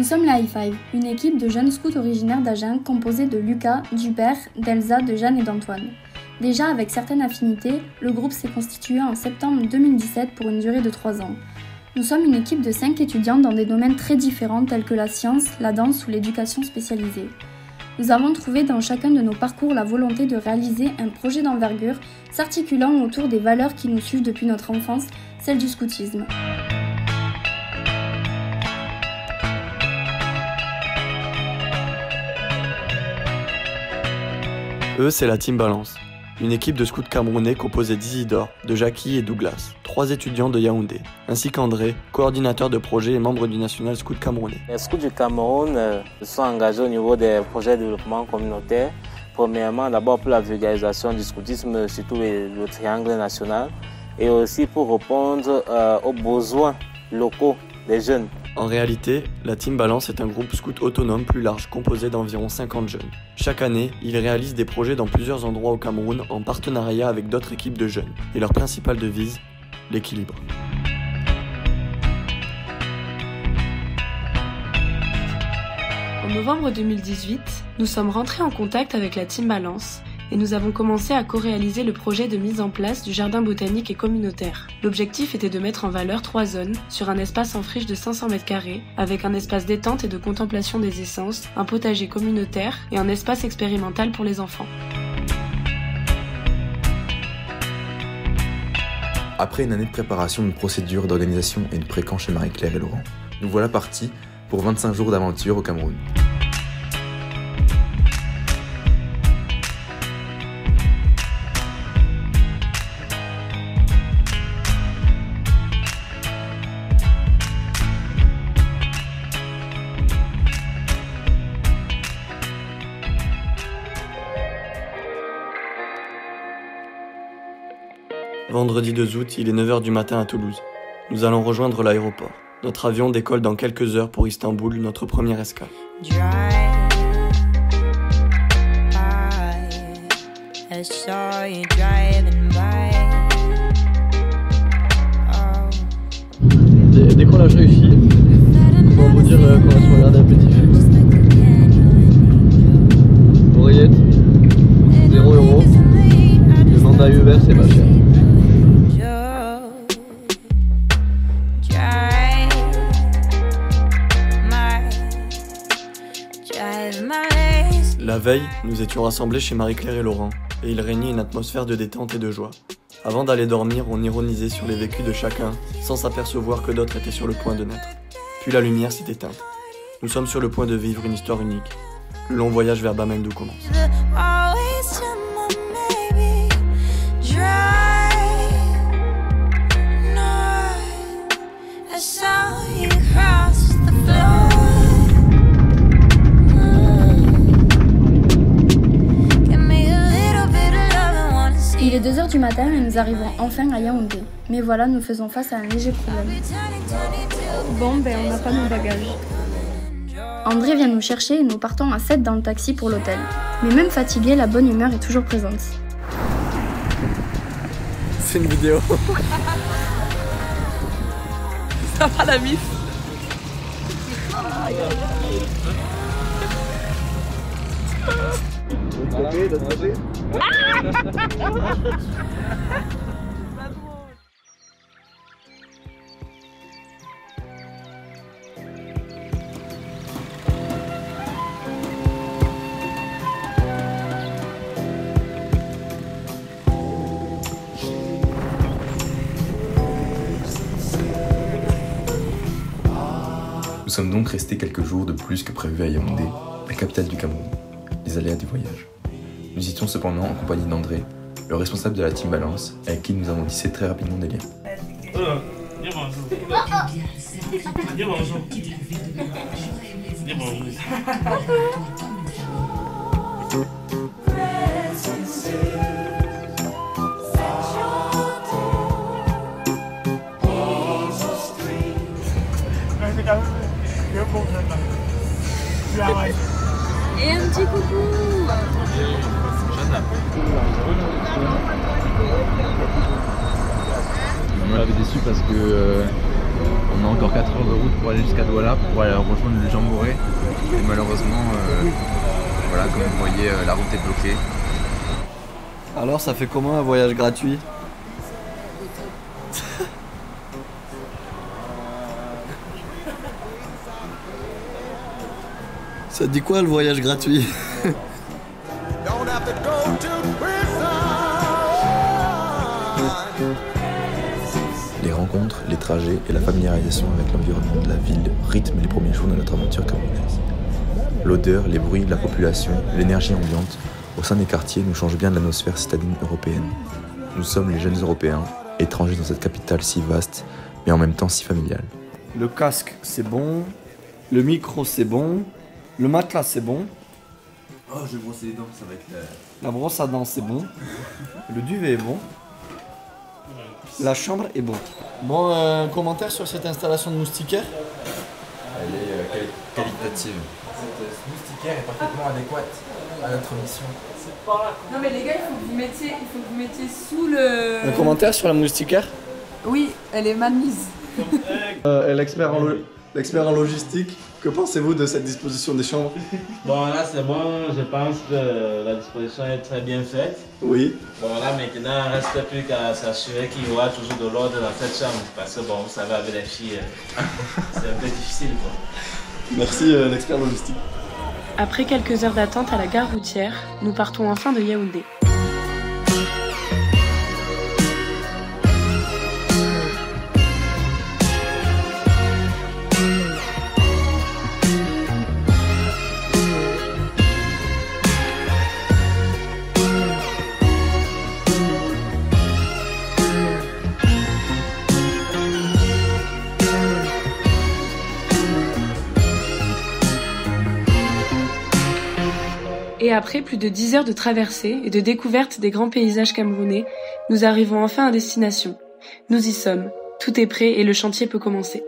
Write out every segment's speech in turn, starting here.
Nous sommes la High-Five, une équipe de jeunes scouts originaires d'Agen composée de Lucas, d'Hubert, d'Elsa, de Jeanne et d'Antoine. Déjà avec certaines affinités, le groupe s'est constitué en septembre 2017 pour une durée de 3 ans. Nous sommes une équipe de 5 étudiants dans des domaines très différents tels que la science, la danse ou l'éducation spécialisée. Nous avons trouvé dans chacun de nos parcours la volonté de réaliser un projet d'envergure s'articulant autour des valeurs qui nous suivent depuis notre enfance, celles du scoutisme. Eux, c'est la Team Balance, une équipe de scouts camerounais composée d'Isidore, de Jackie et Douglas, 3 étudiants de Yaoundé, ainsi qu'André, coordinateur de projet et membre du National Scout camerounais. Les scouts du Cameroun sont engagés au niveau des projets de développement communautaire. Premièrement, d'abord pour la vulgarisation du scoutisme, surtout le triangle national, et aussi pour répondre aux besoins locaux des jeunes. En réalité, la Team Balance est un groupe scout autonome plus large composé d'environ 50 jeunes. Chaque année, ils réalisent des projets dans plusieurs endroits au Cameroun en partenariat avec d'autres équipes de jeunes. Et leur principale devise, l'équilibre. En novembre 2018, nous sommes rentrés en contact avec la Team Balance et nous avons commencé à co-réaliser le projet de mise en place du jardin botanique et communautaire. L'objectif était de mettre en valeur 3 zones sur un espace en friche de 500 m², avec un espace détente et de contemplation des essences, un potager communautaire et un espace expérimental pour les enfants. Après une année de préparation, une procédure d'organisation et de pré-camp chez Marie-Claire et Laurent, nous voilà partis pour 25 jours d'aventure au Cameroun. Vendredi 2 août, il est 9h du matin à Toulouse. Nous allons rejoindre l'aéroport. Notre avion décolle dans quelques heures pour Istanbul, notre première escale. Décollage réussi. On va vous dire qu'on va se regarder un petit film. Oreillette, 0 €. Le mandat Uber, c'est pas cher. La veille, nous étions rassemblés chez Marie-Claire et Laurent, et il régnait une atmosphère de détente et de joie. Avant d'aller dormir, on ironisait sur les vécus de chacun, sans s'apercevoir que d'autres étaient sur le point de naître. Puis la lumière s'est éteinte. Nous sommes sur le point de vivre une histoire unique. Le long voyage vers Bamendou commence. Il est 2h du matin et nous arrivons enfin à Yaoundé. Mais voilà, nous faisons face à un léger problème. On n'a pas nos bagages. André vient nous chercher et nous partons à 7 dans le taxi pour l'hôtel. Mais même fatigué, la bonne humeur est toujours présente. C'est une vidéo. Ça va la mif. Nous sommes donc restés quelques jours de plus que prévu à Yaoundé, la capitale du Cameroun. Les aléas du voyage. Nous étions cependant en compagnie d'André, le responsable de la Team Balance, avec qui nous avons tissé très rapidement des liens. Dis bonjour. Dis bonjour. Et un petit coucou. On m'avait déçu parce que On a encore 4 heures de route pour aller jusqu'à Douala pour aller rejoindre le Jamboree. Et malheureusement, voilà, comme vous voyez, la route est bloquée. Alors, ça fait comment un voyage gratuit? Ça dit quoi le voyage gratuit? Les rencontres, les trajets et la familiarisation avec l'environnement de la ville rythment les premiers jours de notre aventure camerounaise. L'odeur, les bruits, la population, l'énergie ambiante au sein des quartiers nous changent bien de l'atmosphère citadine européenne. Nous sommes les jeunes Européens, étrangers dans cette capitale si vaste, mais en même temps si familiale. Le casque, c'est bon. Le micro, c'est bon. Le matelas, c'est bon. Oh, je vais brosser les dents, ça va être La brosse à dents, c'est bon. Le duvet est bon. La chambre est bon. Bon, un commentaire sur cette installation de moustiquaire? Elle est qualitative. Cette moustiquaire est parfaitement adéquate à notre mission. Non mais les gars, il faut que vous mettiez sous le... Un commentaire sur la moustiquaire? Oui, elle est mal mise. L'expert en logistique, que pensez-vous de cette disposition des chambres? Bon, là c'est bon, je pense que la disposition est très bien faite. Oui. Bon, là maintenant, il ne reste plus qu'à s'assurer qu'il y aura toujours de l'ordre dans cette chambre. Parce que bon, vous savez, avec les filles, c'est un peu difficile quoi. Merci l'expert logistique. Après quelques heures d'attente à la gare routière, nous partons enfin de Yaoundé. Et après plus de 10 heures de traversée et de découverte des grands paysages camerounais, nous arrivons enfin à destination. Nous y sommes, tout est prêt et le chantier peut commencer.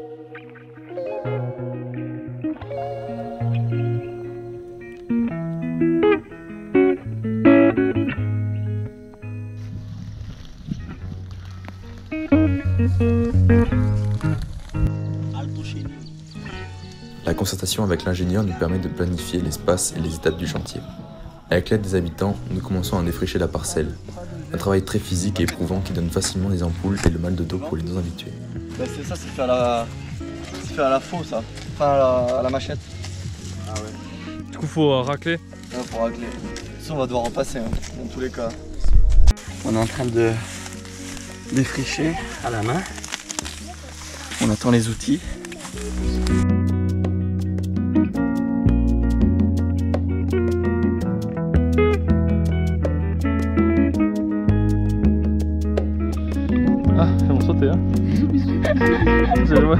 La concertation avec l'ingénieur nous permet de planifier l'espace et les étapes du chantier. Avec l'aide des habitants, nous commençons à défricher la parcelle. Un travail très physique et éprouvant qui donne facilement des ampoules et le mal de dos pour les non-habitués. Bah c'est ça, c'est fait à la faux ça. Enfin à la machette. Ah ouais. Du coup, faut racler. Ouais, faut racler. Ça, on va devoir en passer hein, dans tous les cas. On est en train de défricher à la main. On attend les outils. Ah, ils vont sauter hein. Vous allez voir.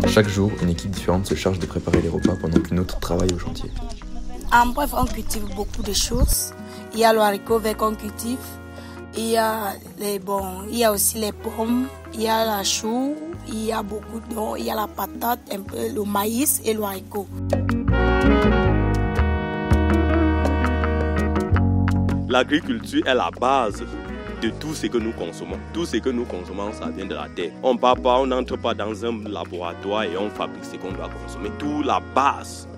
Chaque jour, une équipe différente se charge de préparer les repas pendant qu'une autre travaille au chantier. En bref, on cultive beaucoup de choses. Il y a le haricot vert qu'on cultive. Il y a aussi les pommes, il y a la chou, il y a beaucoup d'eau, il y a la patate, un peu le maïs et le haricot. L'agriculture est la base de tout ce que nous consommons. Tout ce que nous consommons, ça vient de la terre. On part pas, on n'entre pas dans un laboratoire et on fabrique ce qu'on doit consommer. Tout la base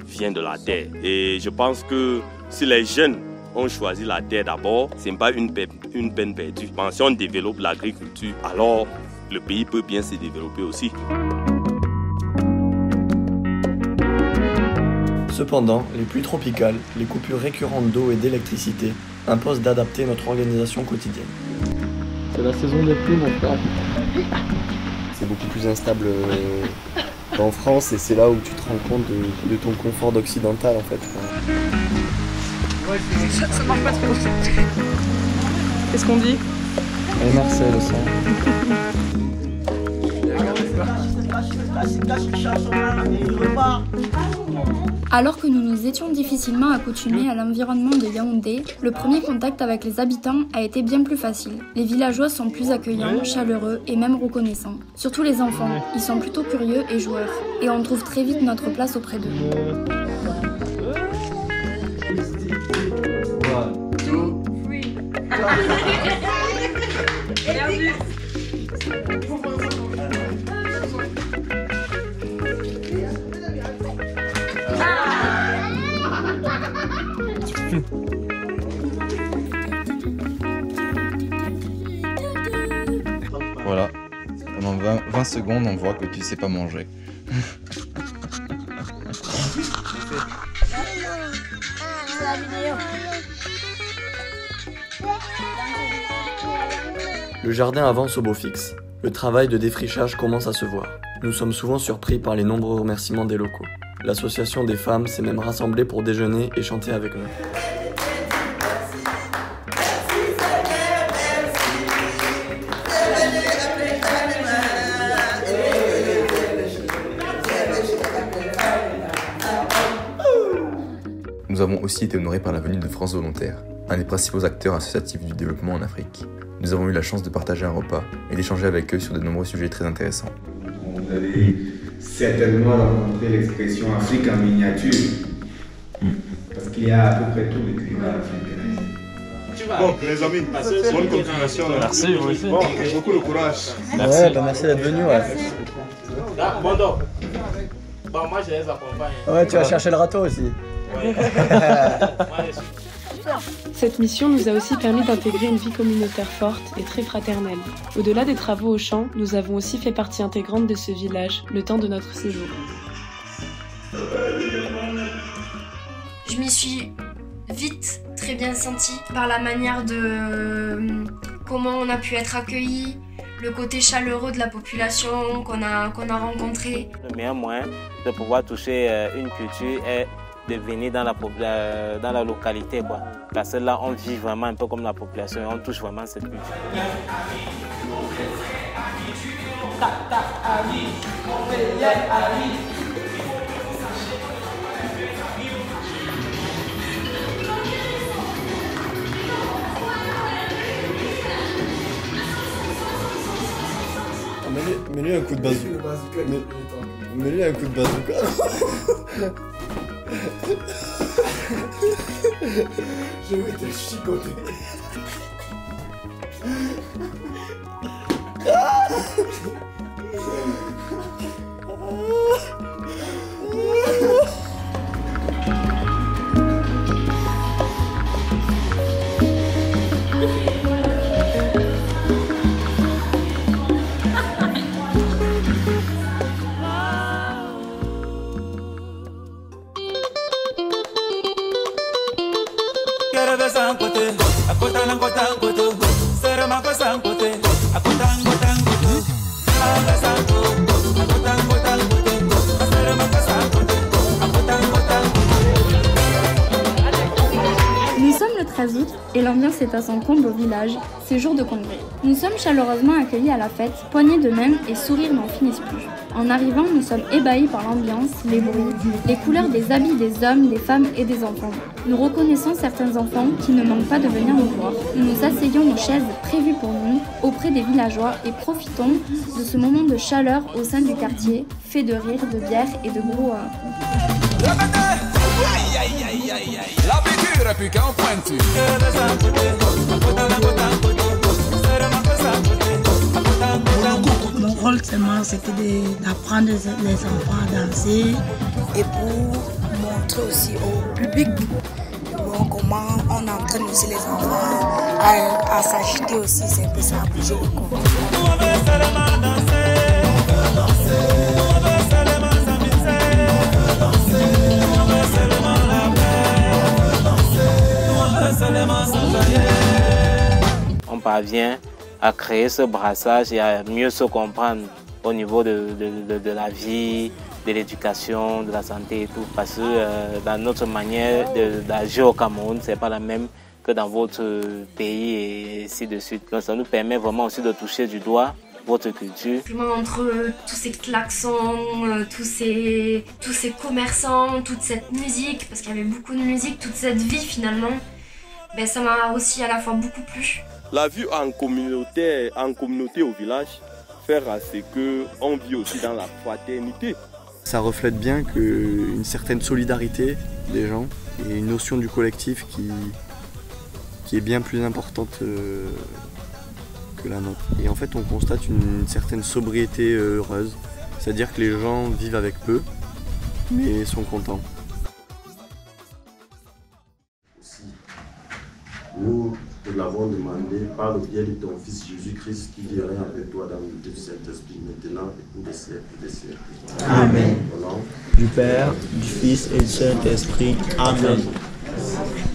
vient de la terre. Et je pense que si les jeunes ont choisi la terre d'abord, ce n'est pas une peine perdue. Si on développe l'agriculture, alors le pays peut bien se développer aussi. Cependant, les pluies tropicales, les coupures récurrentes d'eau et d'électricité imposent d'adapter notre organisation quotidienne. C'est la saison des pluies, mon frère. C'est beaucoup plus instable qu'en France et c'est là où tu te rends compte de ton confort d'occidental en fait. Ça marche pas trop. Qu'est-ce qu'on dit? Et Marcel aussi. Alors que nous nous étions difficilement accoutumés à l'environnement de Yaoundé, le premier contact avec les habitants a été bien plus facile. Les villageois sont plus accueillants, chaleureux et même reconnaissants. Surtout les enfants, ils sont plutôt curieux et joueurs. Et on trouve très vite notre place auprès d'eux. Voilà, pendant 20 secondes, on voit que tu sais pas manger. Le jardin avance au beau fixe. Le travail de défrichage commence à se voir. Nous sommes souvent surpris par les nombreux remerciements des locaux. L'association des femmes s'est même rassemblée pour déjeuner et chanter avec nous. Nous avons aussi été honorés par la venue de France Volontaire, un des principaux acteurs associatifs du développement en Afrique. Nous avons eu la chance de partager un repas et d'échanger avec eux sur de nombreux sujets très intéressants. Vous avez certainement rencontré l'expression Afrique en miniature, parce qu'il y a à peu près tous les tribus africains. Bon, les amis, bonne continuation. Merci, vous aussi. Bon, et beaucoup de courage. Merci. Ouais, merci d'être venu. Ouais. Bon, donc, moi je les accompagne. Ouais, tu vas chercher le râteau aussi. Ouais. Cette mission nous a aussi permis d'intégrer une vie communautaire forte et très fraternelle. Au-delà des travaux au champ, nous avons aussi fait partie intégrante de ce village le temps de notre séjour. Je m'y suis vite très bien sentie par la manière de comment on a pu être accueillis, le côté chaleureux de la population qu'on a rencontré. Le meilleur moyen de pouvoir toucher une culture est de venir dans la localité, quoi. Parce que là, on vit vraiment un peu comme la population et on touche vraiment cette culture. Mets-lui un coup de bazooka. Mets-lui un coup de bazooka. Je vais te chicoter. Nous sommes le 13 août et l'ambiance est à son comble au village, c'est jour de congrès. Nous sommes chaleureusement accueillis à la fête, poignées de main et sourires n'en finissent plus. En arrivant, nous sommes ébahis par l'ambiance, les bruits, les couleurs des habits des hommes, des femmes et des enfants. Nous reconnaissons certains enfants qui ne manquent pas de venir nous voir. Nous nous asseyons aux chaises prévues pour nous, auprès des villageois et profitons de ce moment de chaleur au sein du quartier, fait de rire, de bière et de brouhaha. La piqûre plus qu'un pointu. Mon rôle seulement c'était d'apprendre les enfants à danser et pour montrer aussi au public comment on entraîne aussi les enfants à s'agiter aussi, c'est un peu ça, à bouger le corps. On parvient à créer ce brassage et à mieux se comprendre au niveau de la vie, de l'éducation, de la santé et tout. Parce que dans notre manière d'agir au Cameroun, c'est pas la même que dans votre pays et ainsi de suite. Donc ça nous permet vraiment aussi de toucher du doigt votre culture. Entre tous ces klaxons, tous ces commerçants, toute cette musique, parce qu'il y avait beaucoup de musique, toute cette vie finalement, ben, ça m'a aussi à la fois beaucoup plu. La vie en communauté au village, faire à ce qu'on vit aussi dans la fraternité. Ça reflète bien une certaine solidarité des gens et une notion du collectif qui est bien plus importante que la nôtre. Et en fait, on constate une certaine sobriété heureuse, c'est-à-dire que les gens vivent avec peu, mais sont contents. merci. Nous te l'avons demandé par le biais de ton Fils Jésus-Christ qui vient avec toi dans l'unité du Saint-Esprit maintenant et pour des siècles des siècles. Amen. Au nom du Père, du Fils et du Saint-Esprit. Amen.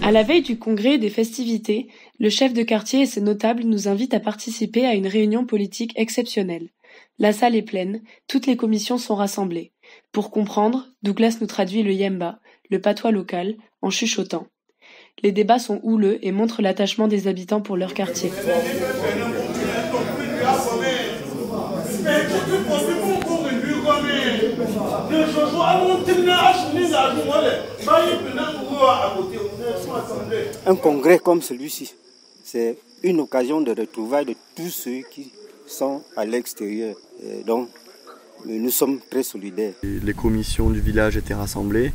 À la veille du congrès et des festivités, le chef de quartier et ses notables nous invitent à participer à une réunion politique exceptionnelle. La salle est pleine, toutes les commissions sont rassemblées. Pour comprendre, Douglas nous traduit le yemba, le patois local, en chuchotant. Les débats sont houleux et montrent l'attachement des habitants pour leur quartier. Un congrès comme celui-ci, c'est une occasion de retrouvailles de tous ceux qui sont à l'extérieur. Donc, nous sommes très solidaires. Les commissions du village étaient rassemblées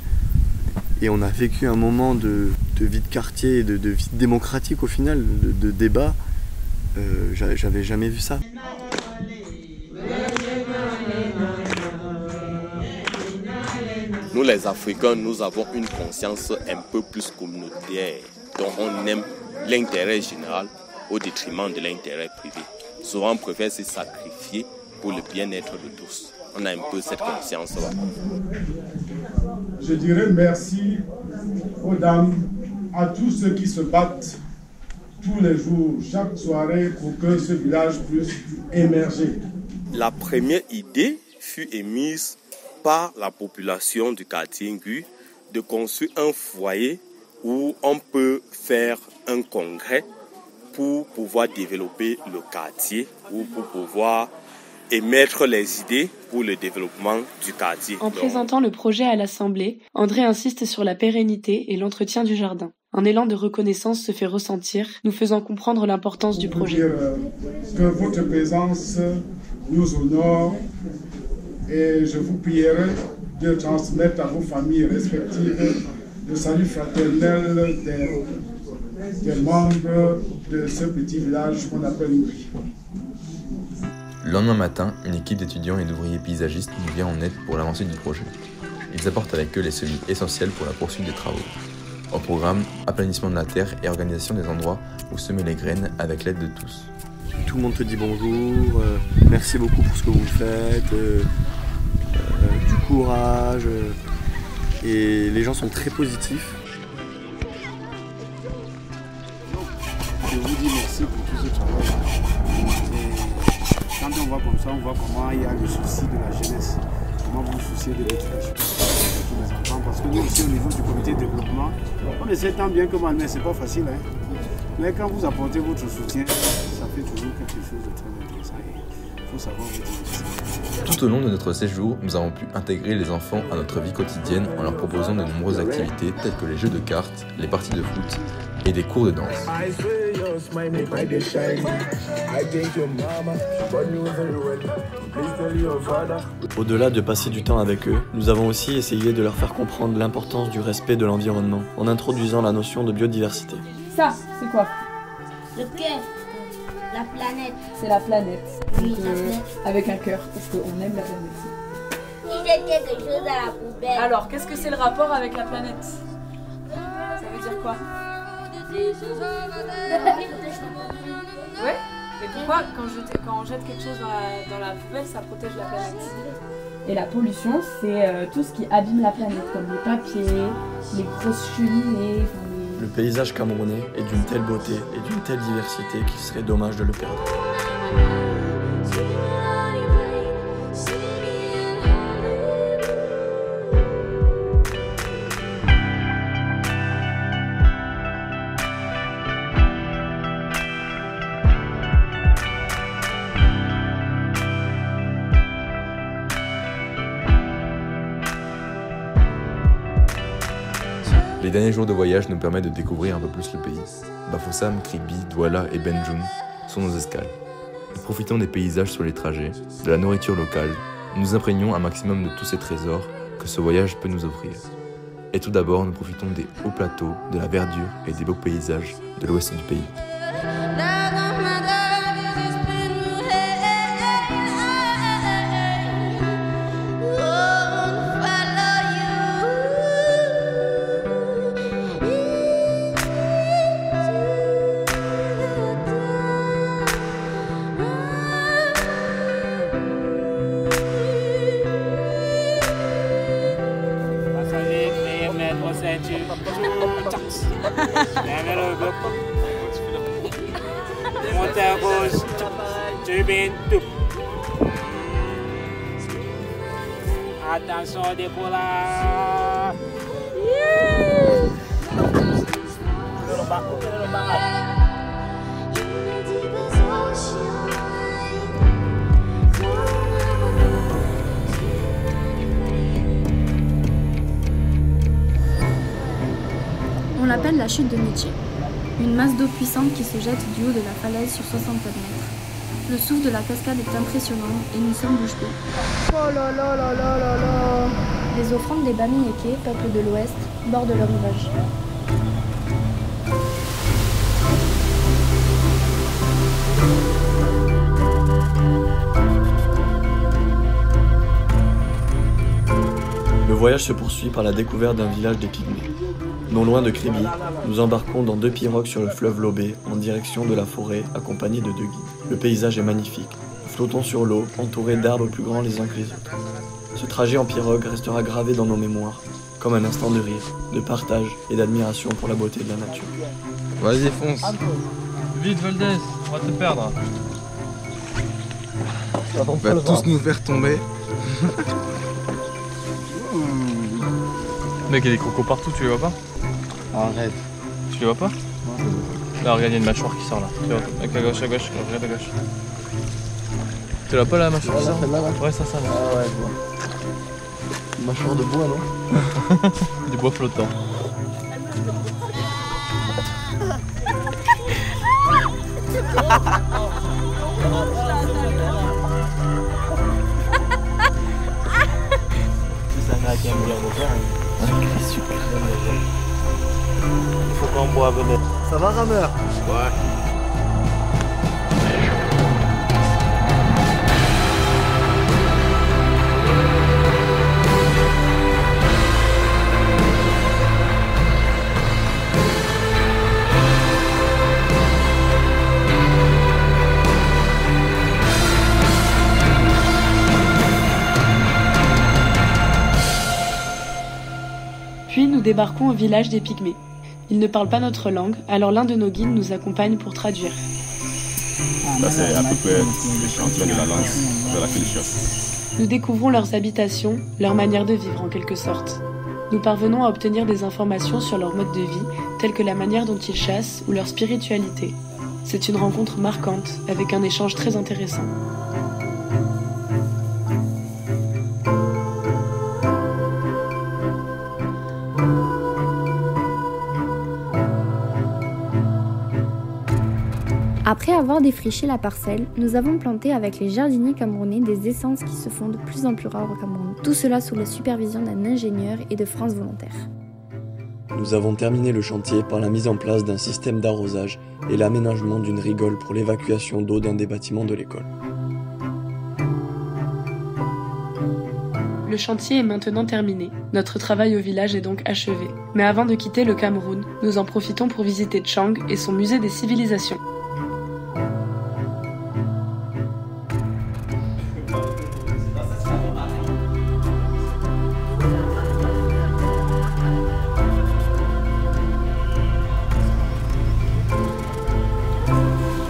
et on a vécu un moment de vie de quartier, de vie démocratique au final, de débat. J'avais jamais vu ça. Nous les Africains, nous avons une conscience un peu plus communautaire. Donc on aime l'intérêt général au détriment de l'intérêt privé. Souvent on préfère se sacrifier pour le bien-être de tous. On a un peu cette conscience-là. Je dirais merci aux dames, à tous ceux qui se battent tous les jours, chaque soirée pour que ce village puisse émerger. La première idée fut émise par la population du quartier Ngu de construire un foyer où on peut faire un congrès pour pouvoir développer le quartier ou pour pouvoir émettre les idées pour le développement du quartier. En présentant le projet à l'Assemblée, André insiste sur la pérennité et l'entretien du jardin. Un élan de reconnaissance se fait ressentir, nous faisant comprendre l'importance du projet. Que votre présence nous honore et je vous prierai de transmettre à vos familles respectives le salut fraternel des membres de ce petit village qu'on appelle Nui. Le lendemain matin, une équipe d'étudiants et d'ouvriers paysagistes nous vient en aide pour l'avancée du projet. Ils apportent avec eux les semis essentiels pour la poursuite des travaux. Au programme, aplanissement de la terre et organisation des endroits où semer les graines avec l'aide de tous. Tout le monde te dit bonjour, merci beaucoup pour ce que vous faites, du courage, et les gens sont très positifs. Je vous dis merci pour tout ce travail. Quand on voit comme ça, on voit comment il y a le souci de la jeunesse, comment vous vous souciez de l'éducation de tous les enfants. Parce que nous aussi au niveau du comité de développement, on essaie tant bien que mal, mais c'est pas facile. Mais quand vous apportez votre soutien, ça fait toujours quelque chose de très intéressant. Il faut savoir vous dire. Tout au long de notre séjour, nous avons pu intégrer les enfants à notre vie quotidienne en leur proposant de nombreuses activités telles que les jeux de cartes, les parties de foot et des cours de danse. Au-delà de passer du temps avec eux, nous avons aussi essayé de leur faire comprendre l'importance du respect de l'environnement en introduisant la notion de biodiversité. Ça, c'est quoi? Le cœur. La planète. C'est la planète. Oui, la planète. Avec un cœur, parce qu'on aime la planète. Il y a quelque chose à la poubelle. Alors, qu'est-ce que c'est le rapport avec la planète? Ça veut dire quoi? Ouais. Et pourquoi quand on jette quelque chose dans la poubelle, ça protège la planète? Et la pollution, c'est tout ce qui abîme la planète, comme les papiers, les grosses cheminées. Le paysage camerounais est d'une telle beauté et d'une telle diversité qu'il serait dommage de le perdre. Les derniers jours de voyage nous permettent de découvrir un peu plus le pays. Bafoussam, Krigbi, Douala et Benjoum sont nos escales. Nous profitons des paysages sur les trajets, de la nourriture locale, nous nous imprégnons un maximum de tous ces trésors que ce voyage peut nous offrir. Et tout d'abord, nous profitons des hauts plateaux, de la verdure et des beaux paysages de l'ouest du pays. Fermez le bloc. Montez à gauche. Turbine tout. Attention au décollage. On l'appelle la chute de Nietzsche, une masse d'eau puissante qui se jette du haut de la falaise sur 67 mètres. Le souffle de la cascade est impressionnant et nous sommes bouche bée. Oh là là là là là là. Les offrandes des Bamilékés, peuple de l'Ouest, bordent le rivage. Le voyage se poursuit par la découverte d'un village des Pygmées. Non loin de Kribi, nous embarquons dans 2 pirogues sur le fleuve Lobé en direction de la forêt accompagnés de 2 guides. Le paysage est magnifique. Nous flottons sur l'eau, entourés d'arbres plus grands les uns que les autres. Ce trajet en pirogue restera gravé dans nos mémoires, comme un instant de rire, de partage et d'admiration pour la beauté de la nature. Vas-y, fonce. Vite, Valdez, on va te perdre. On va tous nous faire tomber. Mec, il y a des crocos partout, tu les vois pas? Arrête. Tu les vois pas? Là, regarde, il y a une mâchoire qui sort là. Tu vois, à gauche, regarde à gauche. Tu l'as pas la mâchoire qui sort? Ouais, ça là. Ah ouais, je vois. Une mâchoire de bois, non? Du bois flottant. C'est un qui aime bien le vin. Il faut qu'on boive le... Ça va, rameur? Ouais. Puis nous débarquons au village des Pygmées. Ils ne parlent pas notre langue, alors l'un de nos guides nous accompagne pour traduire. Là, c'est à peu près le chantier de la lance vers laquelle ils chassent. Nous découvrons leurs habitations, leur manière de vivre en quelque sorte. Nous parvenons à obtenir des informations sur leur mode de vie, telles que la manière dont ils chassent ou leur spiritualité. C'est une rencontre marquante, avec un échange très intéressant. Après avoir défriché la parcelle, nous avons planté avec les jardiniers camerounais des essences qui se font de plus en plus rares au Cameroun. Tout cela sous la supervision d'un ingénieur et de France Volontaires. Nous avons terminé le chantier par la mise en place d'un système d'arrosage et l'aménagement d'une rigole pour l'évacuation d'eau d'un des bâtiments de l'école. Le chantier est maintenant terminé. Notre travail au village est donc achevé. Mais avant de quitter le Cameroun, nous en profitons pour visiter Tchang et son musée des civilisations.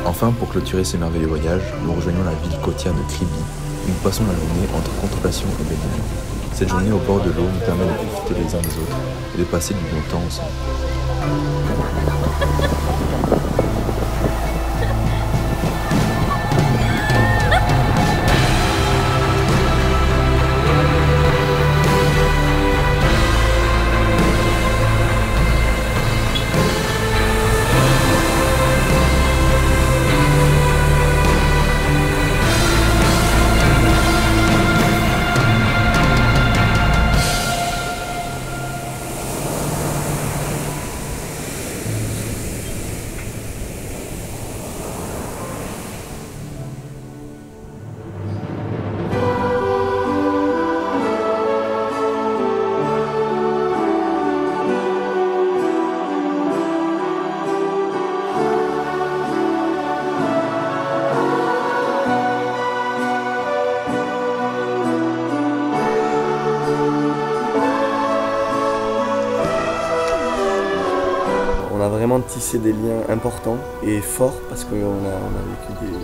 Enfin, pour clôturer ce merveilleux voyage, nous rejoignons la ville côtière de Kribi, où nous passons la journée entre contemplation et baignade. Cette journée au bord de l'eau nous permet de profiter les uns des autres et de passer du bon temps ensemble. On a vraiment tissé des liens importants et forts parce qu'on a vécu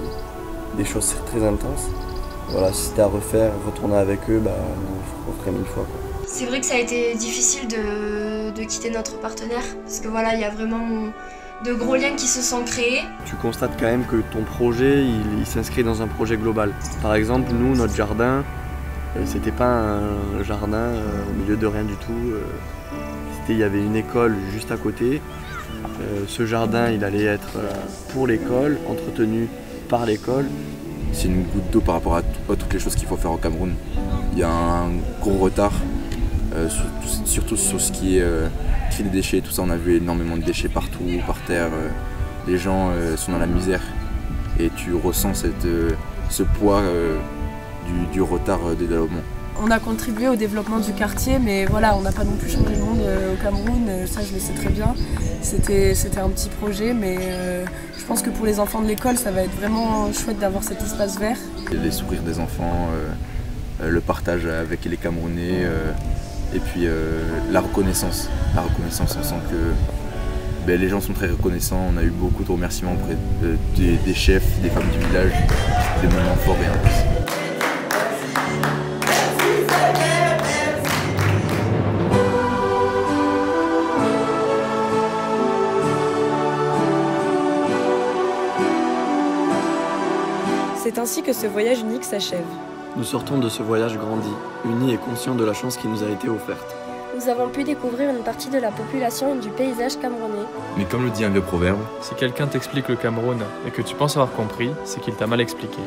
des choses très intenses. Voilà, si c'était à refaire, retourner avec eux, on referait 1000 fois, quoi. C'est vrai que ça a été difficile de quitter notre partenaire parce que voilà, il y a vraiment de gros liens qui se sont créés. Tu constates quand même que ton projet, il s'inscrit dans un projet global. Par exemple, nous, notre jardin, c'était pas un jardin au milieu de rien du tout. Il y avait une école juste à côté. Ce jardin, il allait être pour l'école, entretenu par l'école. C'est une goutte d'eau par rapport à toutes les choses qu'il faut faire au Cameroun. Il y a un gros retard, surtout sur ce qui est tri des déchets, tout ça. On a vu énormément de déchets partout, par terre. Les gens sont dans la misère et tu ressens ce poids du retard de développement. On a contribué au développement du quartier, mais voilà, on n'a pas non plus changé le monde au Cameroun, ça je le sais très bien. C'était un petit projet, mais je pense que pour les enfants de l'école, ça va être vraiment chouette d'avoir cet espace vert. Les sourires des enfants, le partage avec les Camerounais, et puis la reconnaissance. On sent que les gens sont très reconnaissants. On a eu beaucoup de remerciements auprès des chefs, des femmes du village, des moments forts et intenses. C'est ainsi que ce voyage unique s'achève. Nous sortons de ce voyage grandis, unis et conscients de la chance qui nous a été offerte. Nous avons pu découvrir une partie de la population et du paysage camerounais. Mais comme le dit un vieux proverbe, si quelqu'un t'explique le Cameroun et que tu penses avoir compris, c'est qu'il t'a mal expliqué.